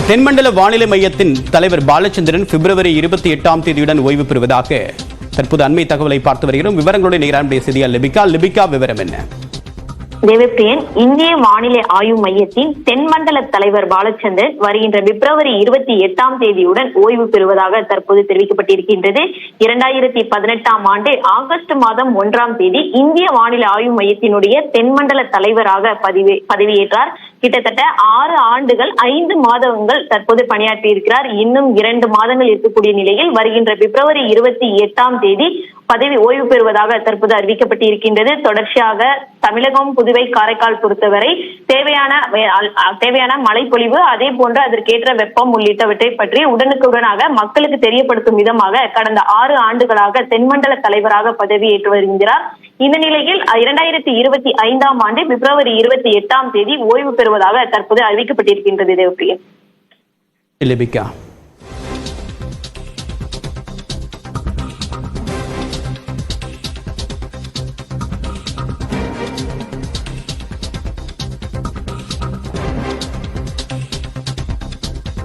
தென்மண்டல வானிலை மையத்தின் தலைவர் பாலச்சந்திரன் பிப்ரவரி 28ஆம் தேதியுடன் ஓய்வு பெறுவதாக தற்போது அண்மை தகவலை பார்த்து வருகிறோம். விவரங்களுடைய நேரடிய செய்தியால் லிபிகா விவரம் என்ன? தேவப்பிரியன், இந்திய வானிலை ஆய்வு மையத்தின் தென்மண்டல தலைவர் பாலச்சந்திரன் வருகின்ற பிப்ரவரி 28ஆம் தேதியுடன் ஓய்வு பெறுவதாக தற்போது தெரிவிக்கப்பட்டிருக்கின்றது. 2018ஆம் ஆண்டு ஆகஸ்ட் மாதம் 1ஆம் தேதி இந்திய வானிலை ஆய்வு மையத்தினுடைய தென்மண்டல தலைவராக பதவியேற்றார். கிட்டத்தட்ட 6 ஆண்டுகள் 5 மாதங்கள் தற்போது பணியாற்றி இருக்கிறார். இன்னும் 2 மாதங்கள் இருக்கக்கூடிய நிலையில் வருகின்ற பிப்ரவரி 28ஆம் தேதி பதவி ஓய்வு பெறுவதாக தற்போது அறிவிக்கப்பட்டிருக்கின்றது. தொடர்ச்சியாக தமிழகம், புதுவை, காரைக்கால் பொறுத்தவரை தேவையான மழைப்பொழிவு, அதே போன்று அதற்கேற்ற வெப்பம் உள்ளிட்டவற்றை பற்றி உடனுக்குடனாக மக்களுக்கு தெரியப்படுத்தும் விதமாக கடந்த 6 ஆண்டுகளாக தென்மண்டல தலைவராக பதவியேற்று வருகிறார். இந்த நிலையில் 2025ஆம் ஆண்டு பிப்ரவரி 28ஆம் தேதி ஓய்வு பெறுவதாக தற்போது அறிவிக்கப்பட்டிருக்கின்றது. தேவப்பிரியன்.